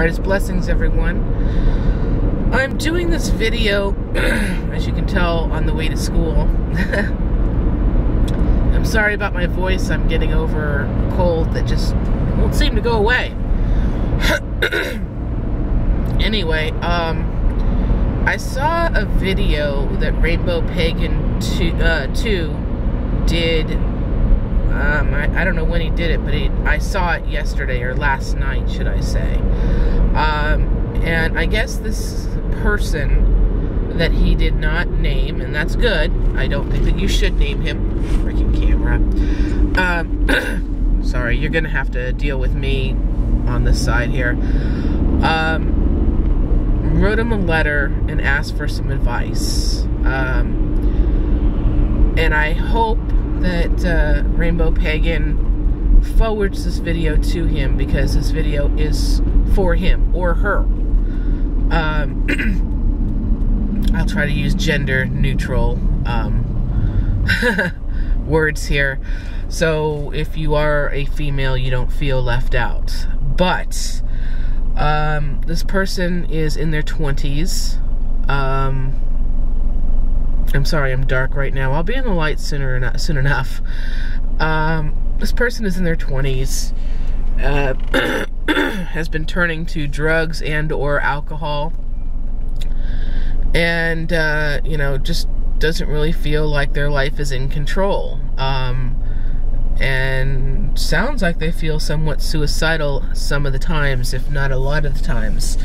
Brightest blessings, everyone. I'm doing this video, as you can tell, on the way to school. I'm sorry about my voice. I'm getting over a cold that just won't seem to go away. Anyway, I saw a video that Rainbow Pagan 2 did. I don't know when he did it, but I saw it yesterday, or last night, should I say. And I guess this person that he did not name, and that's good. I don't think that you should name him. Freaking camera. Sorry, you're gonna have to deal with me on this side here. Wrote him a letter and asked for some advice. And I hope that Rainbow Pagan forwards this video to him, because this video is for him or her. I'll try to use gender neutral words here, so if you are a female, you don't feel left out. But this person is in their 20s. I'm sorry, I'm dark right now. I'll be in the light soon enough. This person is in their 20s, has been turning to drugs and or alcohol, and you know, just doesn't really feel like their life is in control, and sounds like they feel somewhat suicidal some of the times, if not a lot of the times.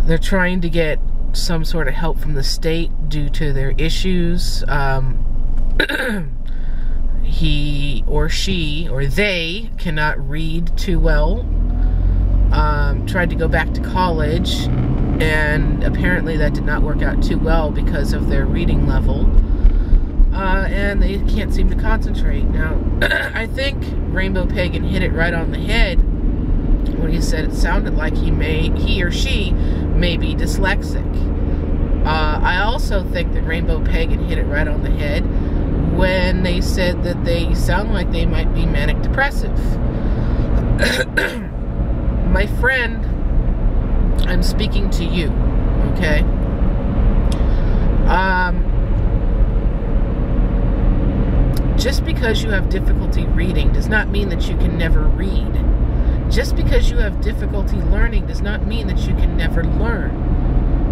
They're trying to get some sort of help from the state due to their issues. He or she or they cannot read too well. Tried to go back to college, and apparently that did not work out too well because of their reading level. And they can't seem to concentrate. Now, I think Rainbow Pagan hit it right on the head when he said it sounded like he or she may be dyslexic. I also think that Rainbow Pagan hit it right on the head when they said that they sound like they might be manic depressive. My friend, I'm speaking to you, okay? Just because you have difficulty reading does not mean that you can never read. Just because you have difficulty learning does not mean that you can never learn.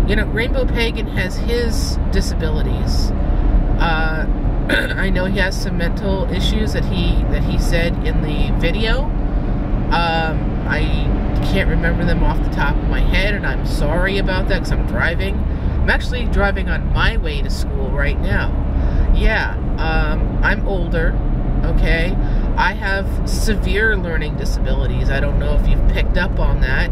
You know, Rainbow Pagan has his disabilities. I know he has some mental issues that he said in the video. I can't remember them off the top of my head, and I'm sorry about that because I'm driving. I'm actually driving on my way to school right now. Yeah, I'm older, okay? I have severe learning disabilities. I don't know if you've picked up on that.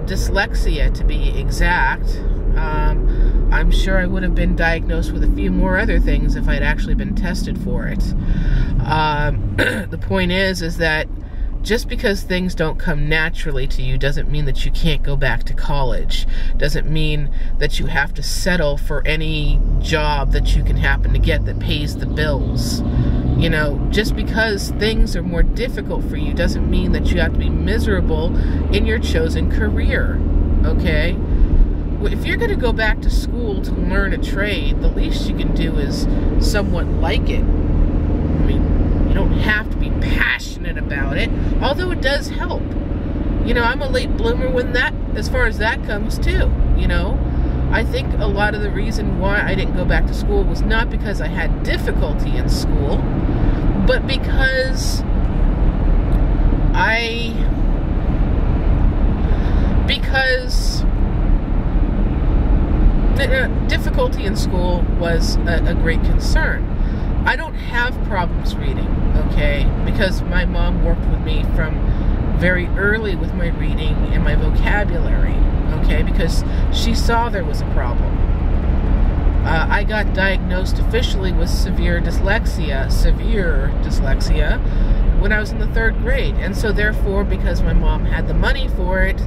Dyslexia, to be exact. I'm sure I would have been diagnosed with a few more other things if I'd actually been tested for it. The point is that just because things don't come naturally to you doesn't mean that you can't go back to college. Doesn't mean that you have to settle for any job that you can happen to get that pays the bills. You know, just because things are more difficult for you doesn't mean that you have to be miserable in your chosen career, okay? If you're going to go back to school to learn a trade, the least you can do is somewhat like it. I mean, you don't have to be passionate about it, although it does help. You know, I'm a late bloomer as far as that comes too, you know. I think a lot of the reason why I didn't go back to school was not because I had difficulty in school, but because difficulty in school was a great concern. I don't have problems reading, okay, because my mom worked with me from very early with my reading and my vocabulary, okay, because she saw there was a problem. I got diagnosed officially with severe dyslexia, when I was in the 3rd grade, and so therefore, because my mom had the money for it,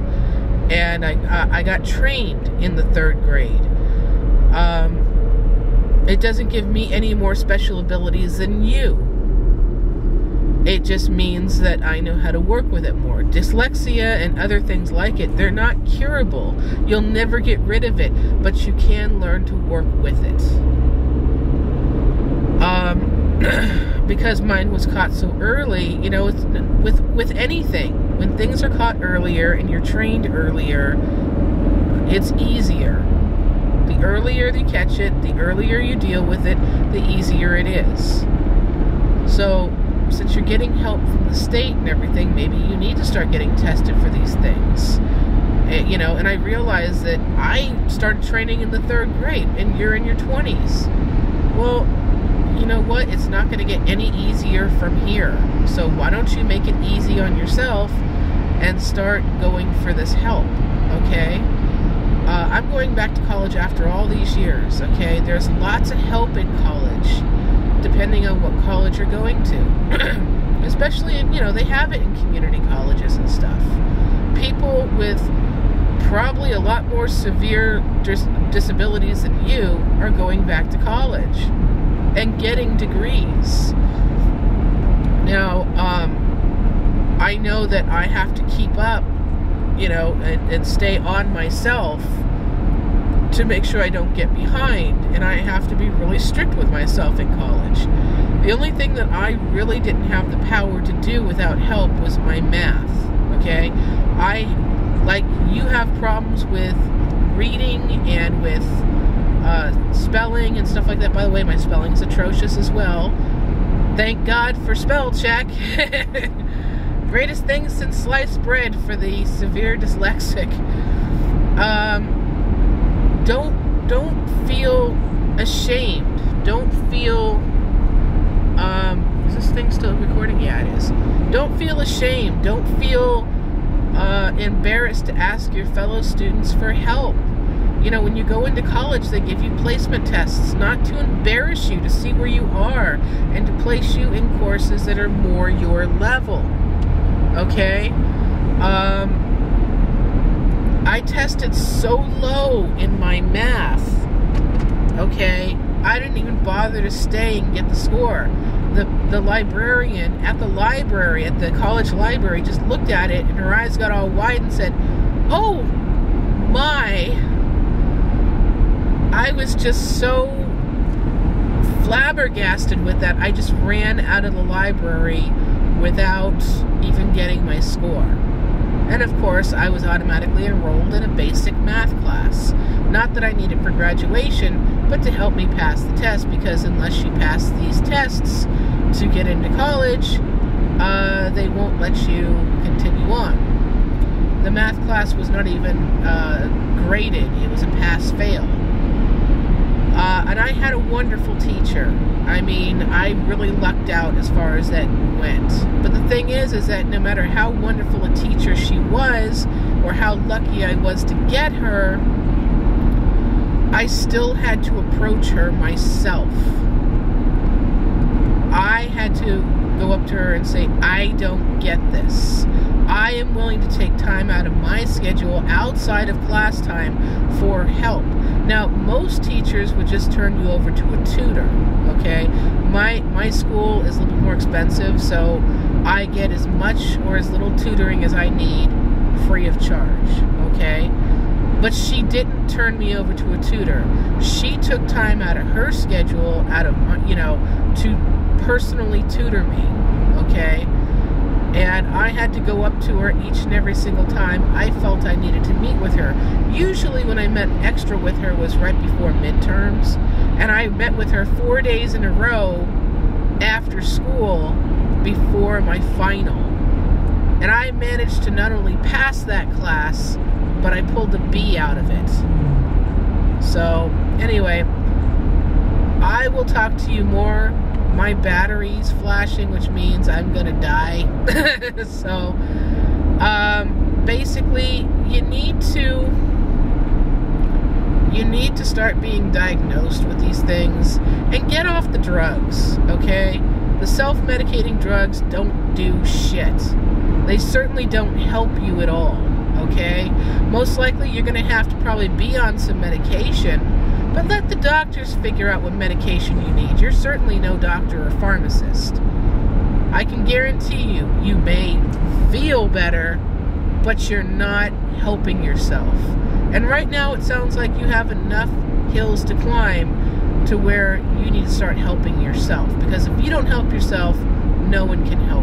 and I got trained in the 3rd grade. It doesn't give me any more special abilities than you. It just means that I know how to work with it more. Dyslexia and other things like it, they're not curable. You'll never get rid of it, but you can learn to work with it. Because mine was caught so early, you know, it's, with anything, when things are caught earlier and you're trained earlier, it's easier. The earlier you catch it, the earlier you deal with it, the easier it is. So, since you're getting help from the state and everything, maybe you need to start getting tested for these things. You know, and I realized that I started training in the 3rd grade, and you're in your 20s. Well, you know what? It's not going to get any easier from here. So why don't you make it easy on yourself and start going for this help, okay? I'm going back to college after all these years, okay? There's lots of help in college, depending on what college you're going to. Especially in, you know, they have it in community colleges and stuff. People with probably a lot more severe disabilities than you are going back to college and getting degrees. Now, I know that I have to keep up, you know, and stay on myself to make sure I don't get behind, and I have to be really strict with myself in college. The only thing that I really didn't have the power to do without help was my math, okay? Like you have problems with reading and with spelling and stuff like that. By the way, my spelling is atrocious as well. Thank God for spell check. Greatest thing since sliced bread for the severe dyslexic. Don't feel ashamed. Don't feel, is this thing still recording? Yeah, it is. Don't feel ashamed. Don't feel embarrassed to ask your fellow students for help. You know, when you go into college, they give you placement tests, not to embarrass you, to see where you are, and to place you in courses that are more your level. Okay? I tested so low in my math, okay? I didn't even bother to stay and get the score. The librarian at the library, at the college library, just looked at it, and her eyes got all wide and said, "Oh, my." I was just so flabbergasted with that, I just ran out of the library without even getting my score. And of course, I was automatically enrolled in a basic math class. Not that I need it for graduation, but to help me pass the test, because unless you pass these tests to get into college, they won't let you continue on. The math class was not even graded. It was a pass-fail. And I had a wonderful teacher. I mean, I really lucked out as far as that went. But the thing is that no matter how wonderful a teacher she was, or how lucky I was to get her, I still had to approach her myself. I had to go up to her and say, "I don't get this. I am willing to take time out of my schedule outside of class time for help." Now, most teachers would just turn you over to a tutor, okay? My school is a little bit more expensive, so I get as much or as little tutoring as I need free of charge, okay? But she didn't turn me over to a tutor. She took time out of her schedule, to personally tutor me, okay? And I had to go up to her each and every single time I felt I needed to meet with her. Usually when I met extra with her was right before midterms. And I met with her 4 days in a row after school before my final. And I managed to not only pass that class, but I pulled a B out of it. So, anyway, I will talk to you more. My battery's flashing, which means I'm gonna die. So, basically, you need to start being diagnosed with these things and get off the drugs, okay? The self-medicating drugs don't do shit. They certainly don't help you at all, okay? Most likely, you're gonna have to probably be on some medication, but let the doctors figure out what medication you need. You're certainly no doctor or pharmacist. I can guarantee you, you may feel better, but you're not helping yourself. And right now it sounds like you have enough hills to climb to where you need to start helping yourself. Because if you don't help yourself, no one can help